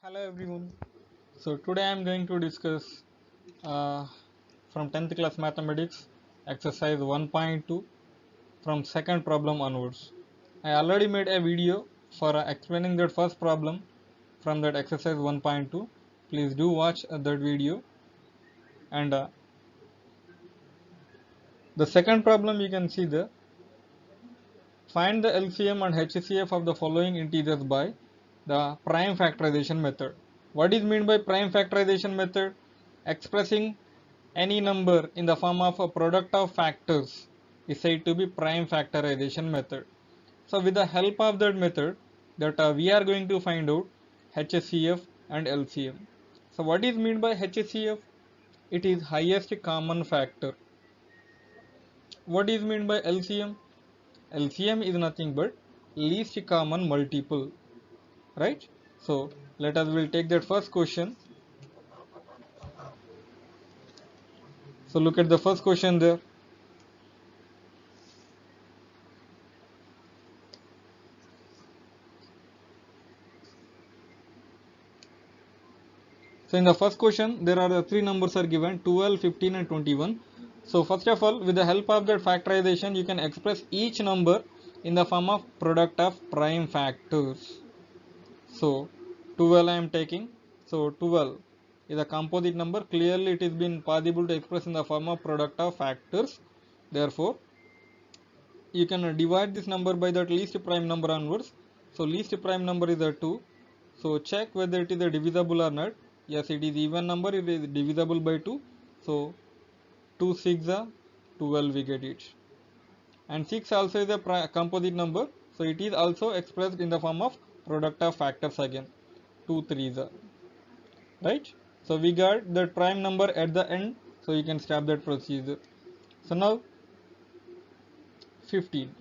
Hello everyone. So today I am going to discuss uh, from 10th class mathematics exercise 1.2 from second problem onwards. I already made a video for explaining that first problem from that exercise 1.2. Please do watch that video. And the second problem you can see there. Find the LCM and HCF of the following integers by the prime factorization method. What is meant by prime factorization method? Expressing any number in the form of a product of factors is said to be prime factorization method. So with the help of that method that we are going to find out HCF and LCM. So what is meant by HCF? It is highest common factor. What is meant by LCM? LCM is nothing but least common multiple, right? So let us will take that first question. So look at the first question there. So in the first question there are the three numbers are given 12, 15 and 21. So first of all, with the help of that factorization you can express each number in the form of product of prime factors. So 12 I am taking. So 12 is a composite number. Clearly it is been possible to express in the form of product of factors. Therefore you can divide this number by that least prime number onwards. So least prime number is a 2. So check whether it is a divisible or not. Yes, it is even number, it is divisible by 2. So 2 6 are 12 we get it. And 6 also is a composite number. So it is also expressed in the form of product of factors again. 2 3s are. Right? So we got that prime number at the end. So you can stop that procedure. So now 15.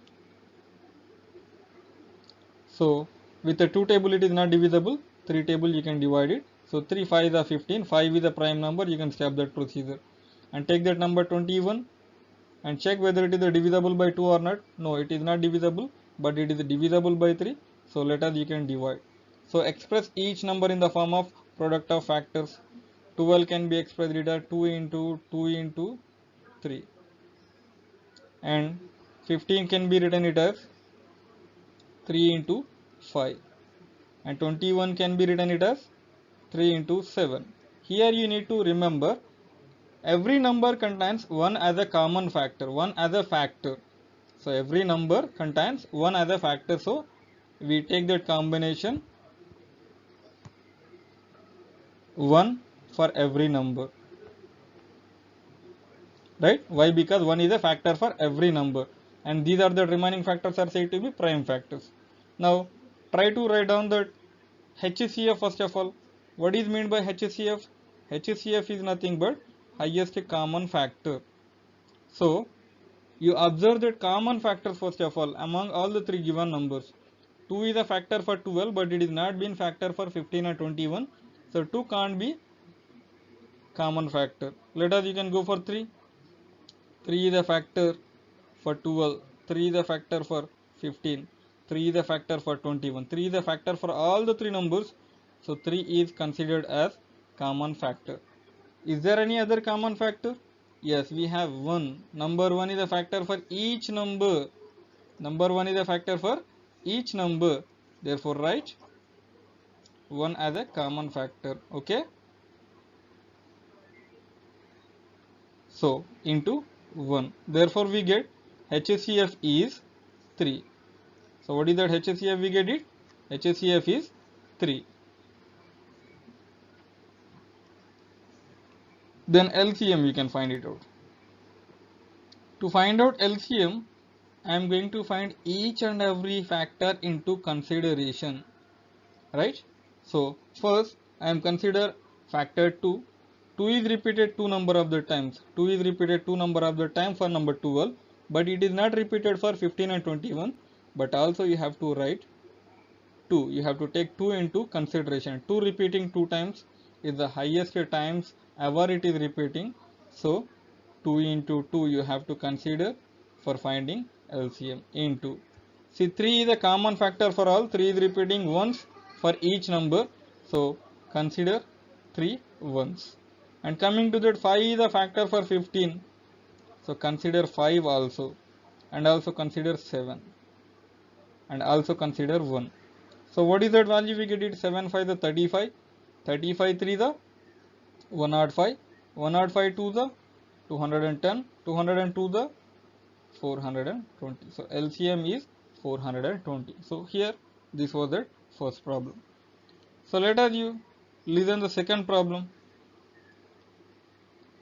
So with the 2 table it is not divisible, 3 table you can divide it. So 3 5 are 15, 5 is a prime number, you can stop that procedure. And take that number 21 and check whether it is divisible by 2 or not. No, it is not divisible, but it is divisible by 3. So let us you can divide. So express each number in the form of product of factors. 12 can be expressed as 2 into 2 into 3. And 15 can be written it as 3 into 5. And 21 can be written it as 3 into 7. Here you need to remember every number contains 1 as a common factor, 1 as a factor. So every number contains 1 as a factor. So we take that combination 1 for every number. Right? Why? Because 1 is a factor for every number. And these are the remaining factors are said to be prime factors. Now try to write down the HCF first of all. What is meant by HCF? HCF is nothing but highest common factor. So you observe that common factors first of all among all the three given numbers. 2 is a factor for 12 but it is not been factor for 15 or 21. So 2 can't be common factor. Let us you can go for 3. 3 is a factor for 12. 3 is a factor for 15. 3 is a factor for 21. 3 is a factor for all the three numbers. So 3 is considered as common factor. Is there any other common factor? Yes, we have 1. Number 1 is a factor for each number. Number 1 is a factor for each number. Therefore, write 1 as a common factor. Okay. So, into 1. Therefore, we get HCF is 3. So, what is that HCF we get it? HCF is 3. Then LCM we can find it out. To find out LCM, I am going to find each and every factor into consideration, right? So first I am consider factor 2. 2 is repeated 2 number of the times. 2 is repeated 2 number of the time for number 12, but it is not repeated for 15 and 21. But also you have to write 2. You have to take 2 into consideration. 2 repeating 2 times is the highest times ever it is repeating. So 2 into 2 you have to consider for finding LCM into. See, 3 is a common factor for all. 3 is repeating once for each number. So consider 3 ones. And coming to that, 5 is a factor for 15, so consider 5 also, and also consider 7, and also consider 1. So what is that value we get? It 7 5 the 35, 35 3 the 105, 105 2 the 210, 202 the 420. So LCM is 420. So here this was the first problem. So let us listen the second problem.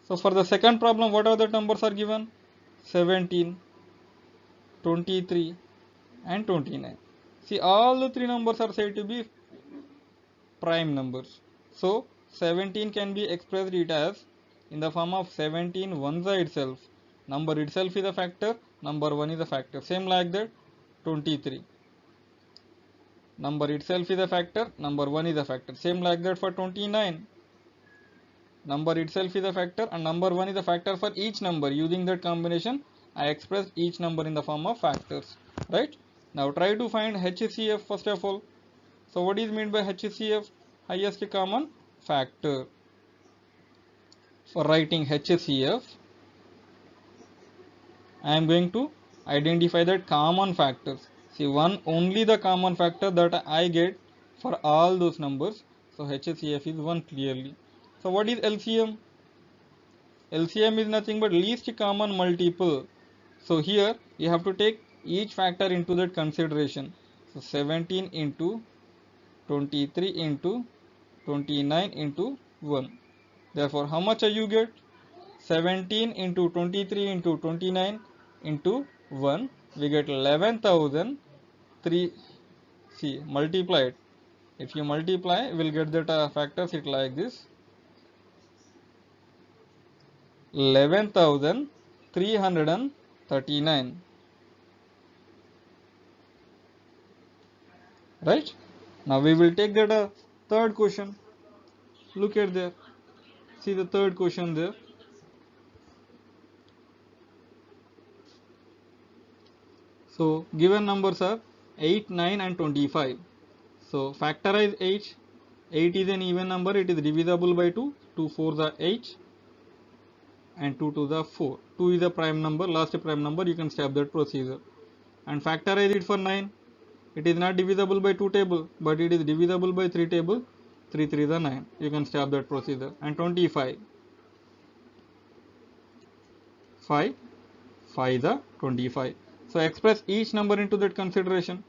So for the second problem, what are the numbers are given? 17, 23 and 29. See, all the three numbers are said to be prime numbers. So 17 can be expressed it as in the form of 17 ones itself. Number itself is a factor, number 1 is a factor. Same like that 23. Number itself is a factor, number 1 is a factor. Same like that for 29. Number itself is a factor and number 1 is a factor for each number. Using that combination, I expressed each number in the form of factors. Right? Now try to find HCF first of all. So what is meant by HCF? Highest common factor. For writing HCF, I am going to identify that common factors. See, only the common factor that I get for all those numbers. So HCF is 1 clearly. So what is LCM? LCM is nothing but least common multiple. So here you have to take each factor into that consideration. So 17 into 23 into 29 into 1. Therefore, how much you get? 17 into 23 into 29 into 1. We get 11,003. See, multiplied. If you multiply, we'll get that factors it like this. 11,339. Right? Now we will take that third question. Look at there. See the third question there. So given numbers are 8, 9 and 25. So factorize 8. 8 is an even number. It is divisible by 2. 2 4s are 8 and 2 2s are 4. 2 is a prime number. Last prime number. You can stop that procedure. And factorize it for 9. It is not divisible by 2 table, but it is divisible by 3 table. 3 3 is 9. You can stop that procedure. And 25. 5 is 25. So express each number into that consideration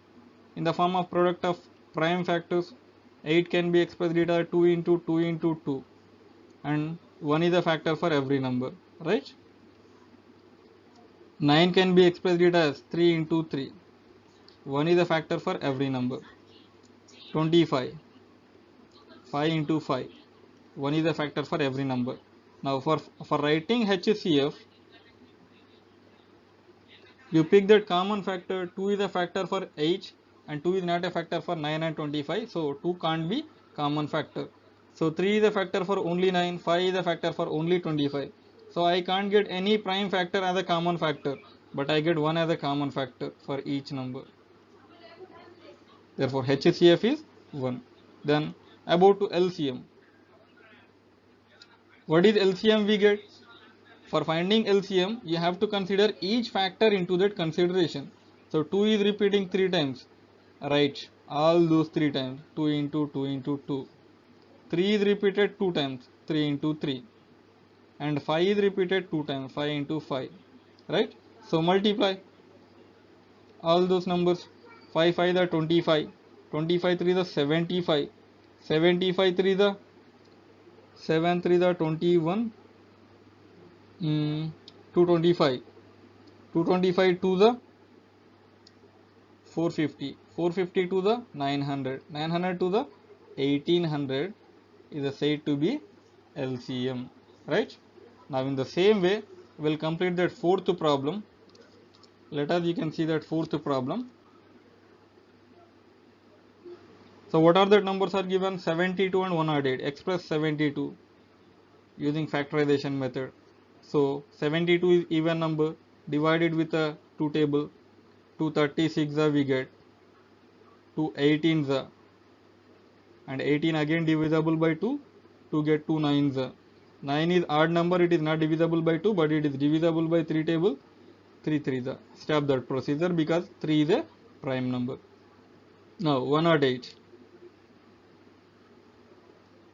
in the form of product of prime factors. 8 can be expressed as 2 into 2 into 2, and 1 is a factor for every number, right? 9 can be expressed as 3 into 3. 1 is a factor for every number. 25. 5 into 5. 1 is a factor for every number. Now for writing HCF, you pick that common factor. 2 is a factor for 8 and 2 is not a factor for 9 and 25. So 2 can't be common factor. So 3 is a factor for only 9. 5 is a factor for only 25. So I can't get any prime factor as a common factor, but I get 1 as a common factor for each number. Therefore HCF is 1. Then about to LCM. What is LCM we get? For finding LCM, you have to consider each factor into that consideration. So 2 is repeating 3 times. Write all those 3 times. 2 into 2 into 2. 3 is repeated 2 times. 3 into 3. And 5 is repeated 2 times. 5 into 5. Right? So multiply all those numbers. 5 5 the 25. 25 3 the 75. 75 3 the 7 3 the 21. 225. 225 to the 450. 450 to the 900. 900 to the 1800 is said to be LCM. Right? Now in the same way, we'll complete that fourth problem. Let us, you can see that fourth problem. So what are the numbers are given? 72 and 108. Express 72 using factorization method. So 72 is even number divided with a 2 table. 236 we get. 218 and 18 again divisible by 2 to get 2 nines. 9 is odd number, it is not divisible by 2 but it is divisible by 3 table. 3 3 stop that procedure because 3 is a prime number. Now 108.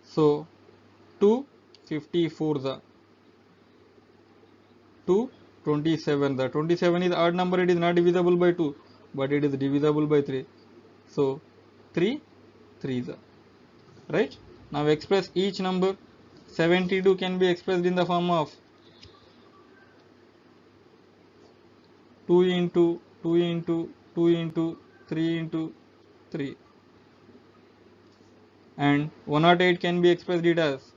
So 2 54 the 2 27 the 27 is odd number, it is not divisible by 2 but it is divisible by 3. So 3 3 the right. Now express each number. 72 can be expressed in the form of 2 into 2 into 2 into 3 into 3, and 108 can be expressed it as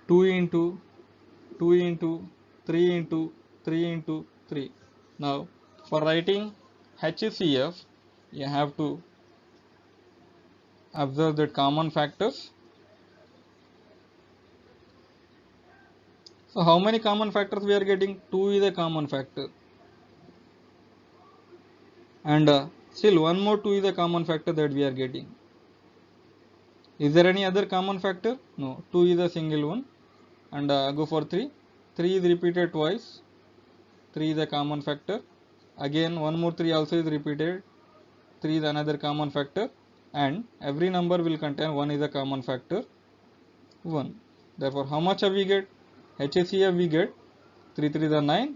2 into 2 into 3 into 3 into 3. Now for writing HCF you have to observe that common factors. So how many common factors we are getting? 2 is a common factor, and still one more 2 is a common factor that we are getting. Is there any other common factor? No, 2 is a single one. And go for 3. 3 is repeated twice. 3 is a common factor. Again one more 3 also is repeated. 3 is another common factor, and every number will contain 1 is a common factor 1. Therefore how much have we get? HCF we get 3 3 the 9,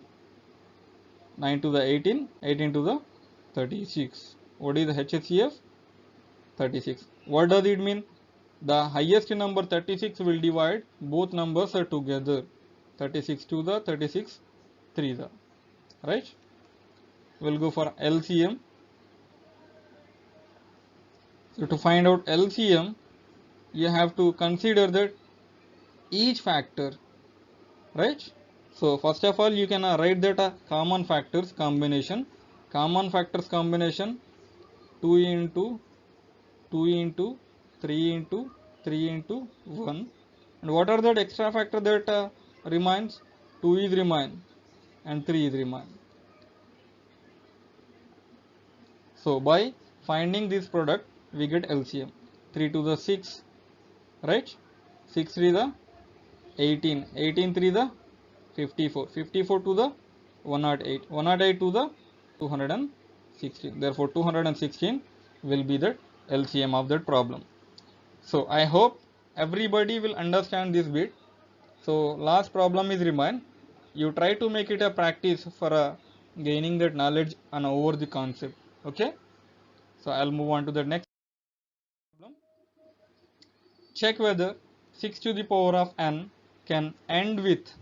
9 to the 18, 18 to the 36. What is the HCF? 36. What does it mean? The highest number 36 will divide both numbers together. 36 to the 36 3 the right. We'll go for LCM. So to find out LCM you have to consider that each factor, right? So first of all you can write that common factors combination. Common factors combination 2 into 2 into 3 into 3 into 1. And what are that extra factor that remains? 2 is remain and 3 is remain. So by finding this product we get LCM. 3 to the 6, right? 6 3 the 18, 18 3 the 54, 54 to the 108, 108 to the 216. Therefore 216 will be the LCM of that problem. So I hope everybody will understand this bit. So last problem is remain. You try to make it a practice for gaining that knowledge and over the concept. Okay. So I'll move on to the next problem. Check whether 6 to the power of n can end with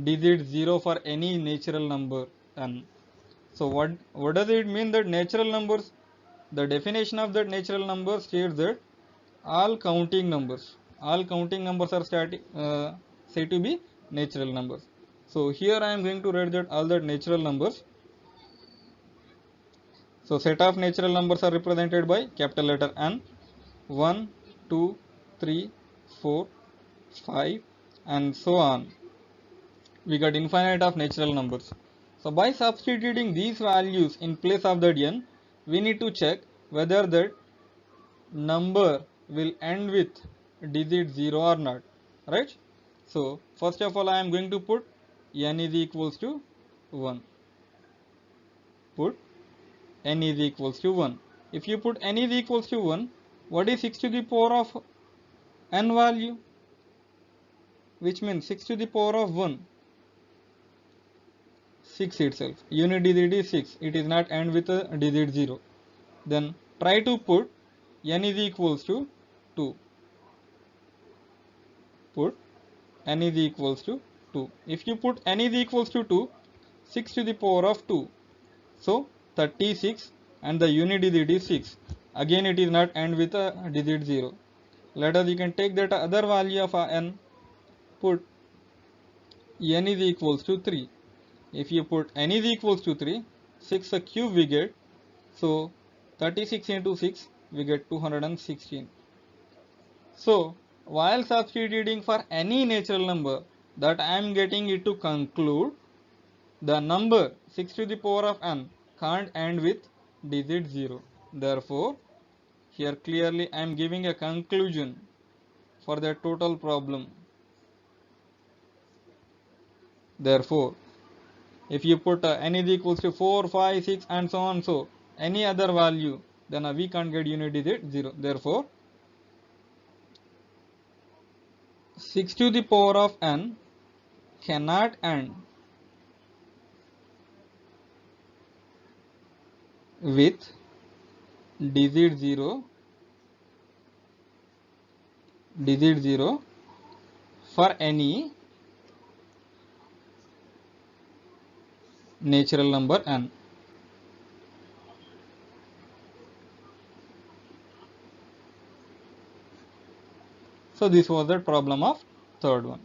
digit 0 for any natural number n. So what does it mean that natural numbers? The definition of that natural number states that all counting numbers are said to be natural numbers. So here I am going to write that all the natural numbers. So set of natural numbers are represented by capital letter N. 1, 2, 3, 4, 5 and so on. We got infinite of natural numbers. So by substituting these values in place of that n, we need to check whether that number will end with digit 0 or not, right? So first of all I am going to put n is equals to 1. Put n is equals to 1. If you put n is equals to 1, what is 6 to the power of n value? Which means 6 to the power of 1. 6 itself. Unit digit is 6. It is not end with a digit 0. Then try to put n is equals to 2. Put n is equals to 2. If you put n is equals to 2, 6 to the power of 2. So 36 and the unit digit is 6. Again it is not end with a digit 0. Let us, you can take that other value of n. Put n is equals to 3. If you put n is equals to 3, 6 a cube we get. So 36 into 6 we get 216. So while substituting for any natural number, that I am getting it to conclude the number 6 to the power of n can't end with digit 0. Therefore Here clearly I am giving a conclusion for the total problem. Therefore, if you put n is equals to 4, 5, 6 and so on, so any other value, then we can't get unit digit 0. Therefore, 6 to the power of n cannot end with digit 0 for any natural number n. So this was the problem of third one.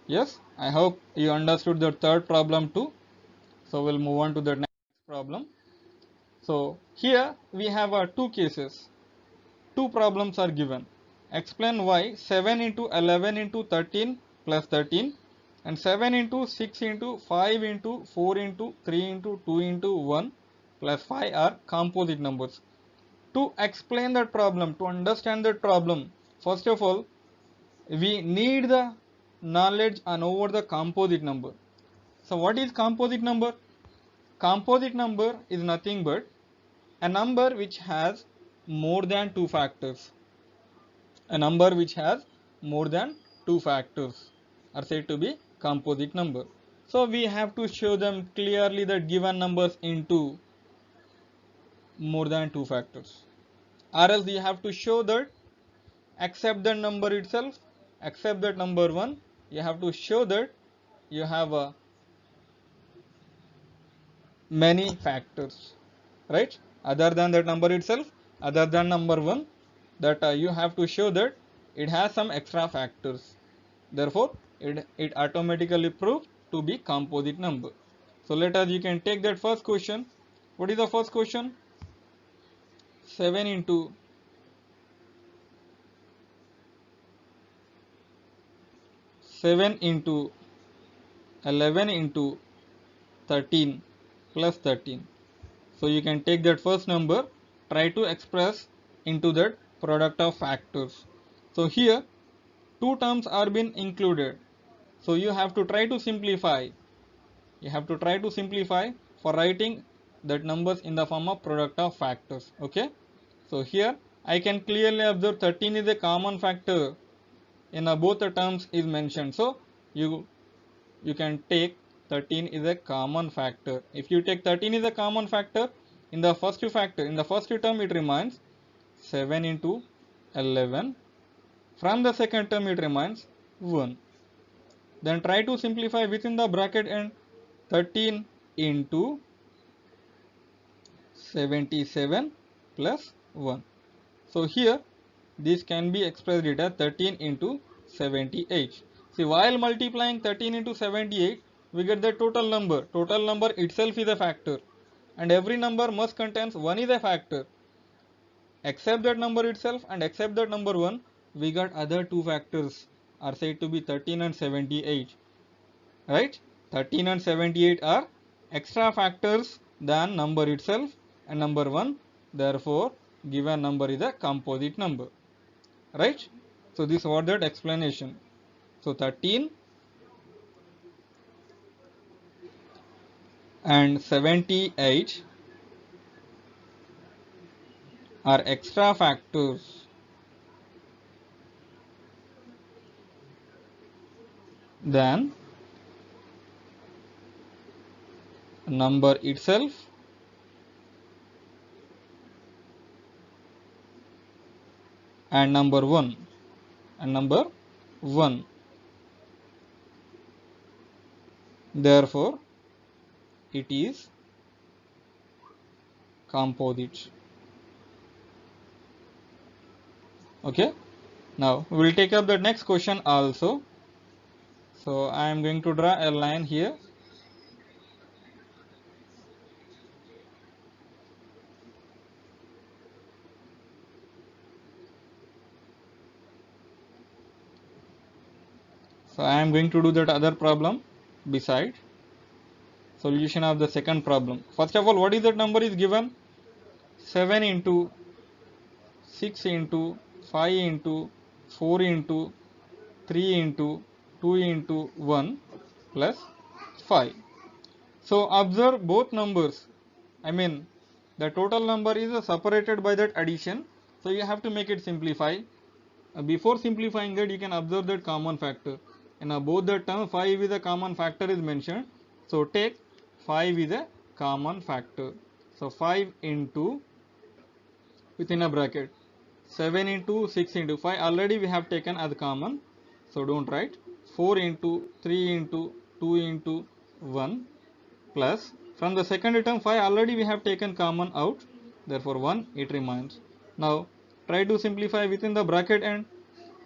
Yes, I hope you understood the third problem too. So we'll move on to the next problem. So here we have two cases. Two problems are given. Explain why 7 into 11 into 13 plus 13 and 7 into 6 into 5 into 4 into 3 into 2 into 1 plus 5 are composite numbers. To explain that problem, to understand that problem, first of all, we need the knowledge on over the composite number. So what is composite number? Composite number is nothing but a number which has more than two factors. A number which has more than two factors are said to be composite number. So we have to show them clearly that given numbers into more than two factors, or else you have to show that except the number itself, except that number 1, you have to show that you have many factors, right? Other than that number itself, other than number 1, that you have to show that it has some extra factors. Therefore, it automatically proves to be composite number. So let us, you can take that first question. What is the first question? 7 into 11 into 13 plus 13. So you can take that first number, try to express into that product of factors. So here two terms are being included. So you have to try to simplify. You have to try to simplify for writing that numbers in the form of product of factors. Okay. So here I can clearly observe 13 is a common factor in both the terms is mentioned. So you can take 13 is a common factor. If you take 13 is a common factor, in the first term it remains 7 into 11. From the second term it remains 1. Then try to simplify within the bracket and 13 into 77 plus 1. So here this can be expressed as 13 into 78. See, while multiplying 13 into 78, we get the total number. Total number itself is a factor, and every number must contains 1 is a factor. Except that number itself and except that number 1, we got other two factors are said to be 13 and 78. Right? 13 and 78 are extra factors than number itself and number 1. Therefore, given number is a composite number. Right? So this was that explanation. So 13 and 78 are extra factors than number itself and number 1 and number 1. Therefore, it is composite. Okay. Now we will take up the next question also. So I am going to draw a line here. So I am going to do that other problem beside solution of the second problem. First of all, what is that number is given? 7 into 6 into 5 into 4 into 3 into 2 into 1 plus 5. So observe both numbers. I mean, the total number is separated by that addition. So you have to make it simplify. Before simplifying it, you can observe that common factor. In both the term, 5 is a common factor is mentioned. So take 5 is a common factor. So 5 into, within a bracket, 7 into 6 into 5 already we have taken as common. So don't write. 4 into 3 into 2 into 1 plus, from the second term 5 already we have taken common out, therefore 1 it remains. Now try to simplify within the bracket and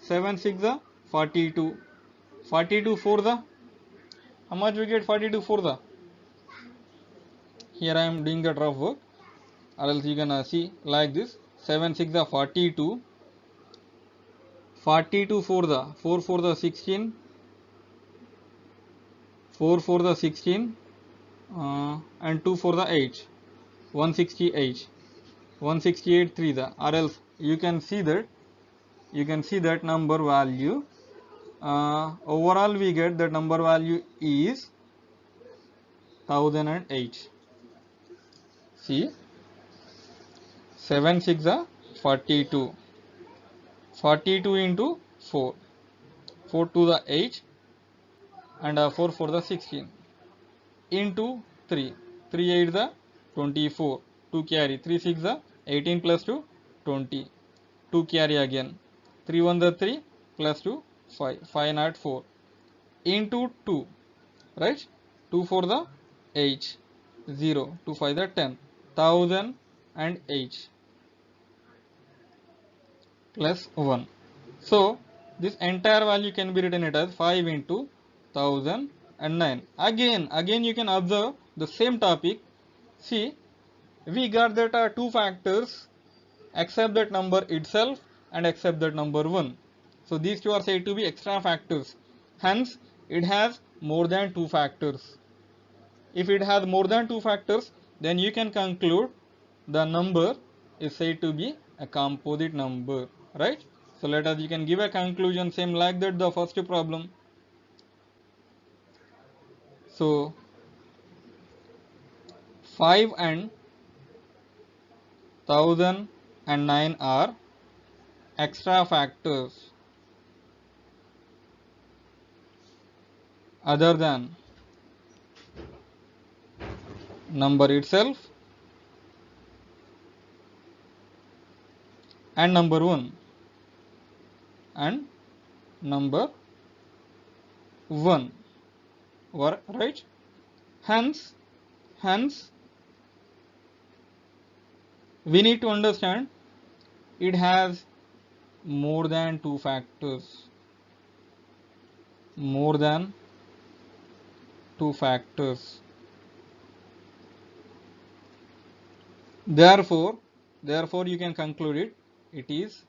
7 6 the 42, 42 4 the, how much we get 42 4 the, here I am doing the rough work, or else you can see like this, 7 6 the 42, 42 4 the, 4 4 the 16, 4 4 the 16, and 2 4 the 8, 168, 168 3 the, or else you can see that number value, overall we get that number value is 1008. See, 7 6 the 42, 42 into 4, 4 to the 8, and 4 for the 16 into 3, 3 8 the 24, 2 carry, 3 6 the 18 plus 2 20, 2 carry again, 3 1 the 3 plus 2 5, 5 not 4 into 2, right, 2 4 the 8, 0, 2 5 the 10, 1008 plus 1. So this entire value can be written it as 5 into 1009. Again you can observe the same topic. See, we got that two factors except that number itself and except that number 1. So these two are said to be extra factors. Hence it has more than two factors. If it has more than two factors, then you can conclude the number is said to be a composite number, right? So let us, you can give a conclusion same like that the first problem. So 5 and 1009 are extra factors other than number itself and number 1 and number 1 were right. Hence we need to understand it has more than two factors, more than two factors. Therefore you can conclude it is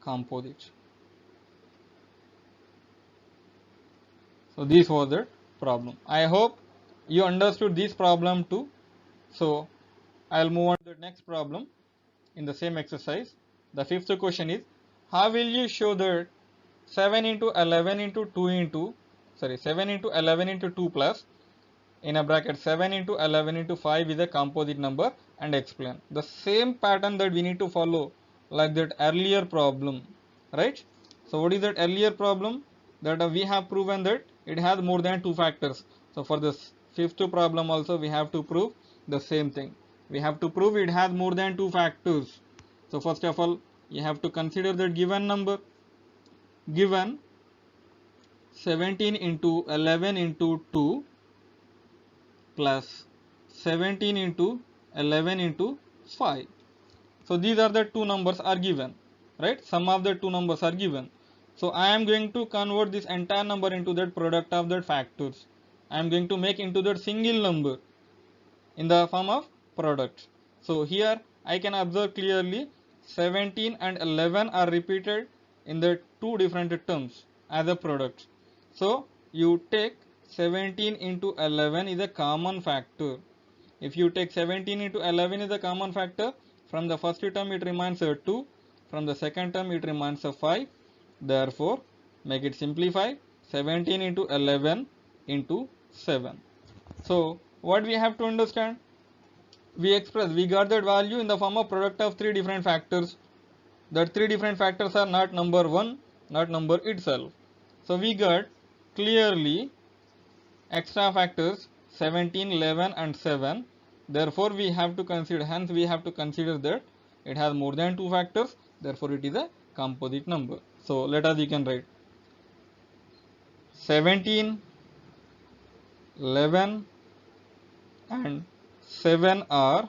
composite. So this was the problem. I hope you understood this problem too. So I'll move on to the next problem in the same exercise. The fifth question is, how will you show that 7 into 11 into 2 into 7 into 11 into 2 plus in a bracket 7 into 11 into 5 is a composite number, and explain. The same pattern that we need to follow like that earlier problem, right? So what is that earlier problem? That we have proven that it has more than two factors. So for this fifth problem also we have to prove the same thing. We have to prove it has more than two factors. So first of all, you have to consider the given number. Given 17 into 11 into 2 plus 17 into 11 into 5. So these are the two numbers are given, right? Sum of the two numbers are given. So I am going to convert this entire number into that product of that factors. I am going to make into that single number in the form of product. So here I can observe clearly 17 and 11 are repeated in the two different terms as a product. So you take 17 into 11 is a common factor. If you take 17 into 11 is a common factor, from the first term it remains 2, from the second term it remains a 5. Therefore, make it simplify, 17 into 11 into 7. So, what we have to understand? We got that value in the form of product of 3 different factors. That 3 different factors are not number 1, not number itself. So, we got clearly extra factors 17, 11 and 7. Therefore, we have to consider that it has more than 2 factors. Therefore, it is a composite number. So, you can write 17, 11 and 7 are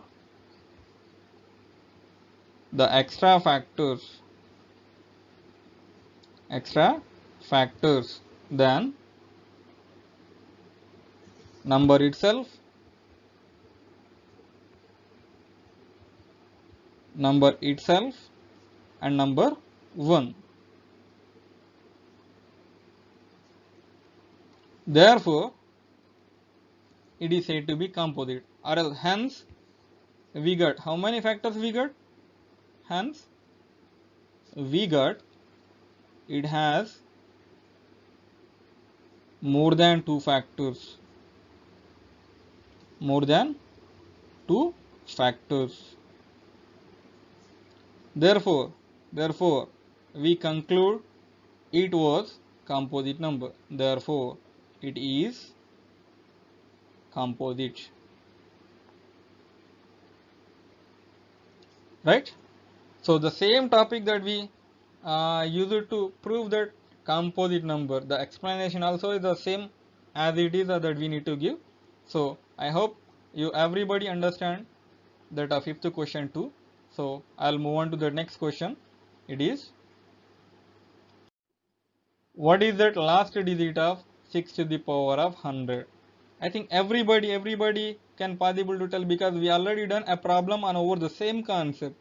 the extra factors than number itself, and number 1. Therefore, it is said to be composite, or else hence we got how many factors we got? Hence we got it has more than 2 factors. Therefore, we conclude it was composite number. Therefore, it is composite. Right? So, the same topic that we use it to prove that composite number, the explanation also is the same as it is that we need to give. So, I hope everybody understand that fifth question too. So, I'll move on to the next question. It is, what is that last digit of 6 to the power of 100? I think everybody can possible to tell, because we already done a problem on over the same concept.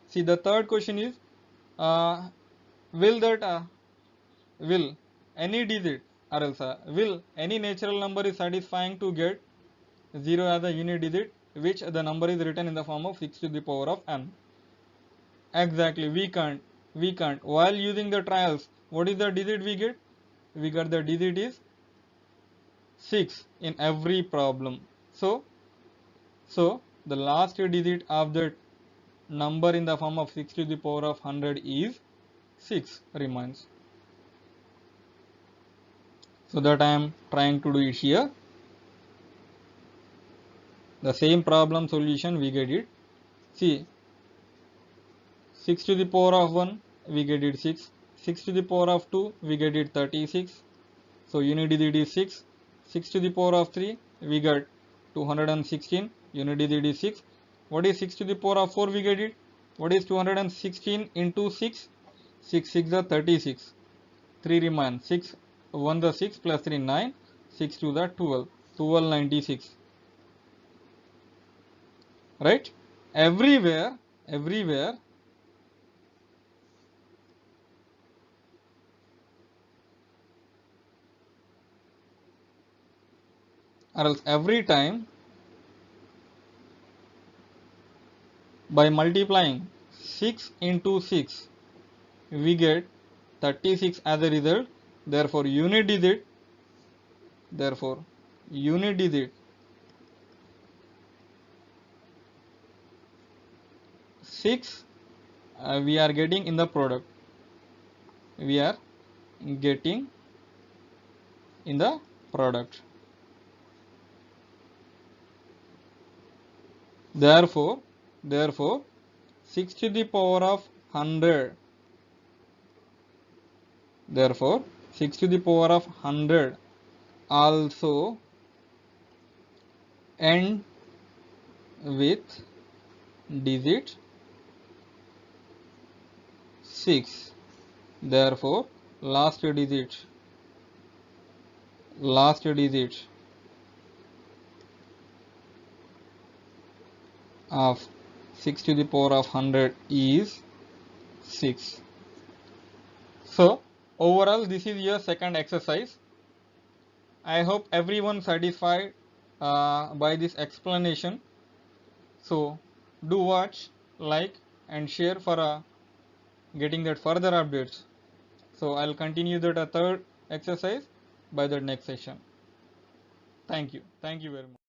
See, the third question is, will any digit, or else will any natural number is satisfying to get 0 as a unit digit, which the number is written in the form of 6 to the power of n? Exactly, we can't. While using the trials, what is the digit we get? We got the digit is 6 in every problem. So the last digit of that number in the form of 6 to the power of 100 is 6 remains. So that I am trying to do it here. The same problem solution we get it. See, 6 to the power of 1 we get it 6. 6 to the power of 2 we get it 36. So unit digit is 6. 6 to the power of 3 we get 216. Unit digit is 6. What is 6 to the power of 4 we get it? What is 216 into 6? 6 6 the 36. 3 remain. 6 1 the 6 plus 3 9. 6 2 the 12. 1296. Right? Everywhere or else every time by multiplying 6 into 6 we get 36 as a result. Therefore unit digit 6 we are getting in the product. Therefore 6 to the power of 100. Therefore 6 to the power of 100 also end with digit 6. Therefore last digit of 6 to the power of 100 is 6. So overall this is your second exercise. I hope everyone satisfied by this explanation. So do watch, like and share for getting that further updates. So I'll continue that a third exercise by the next session. Thank you very much.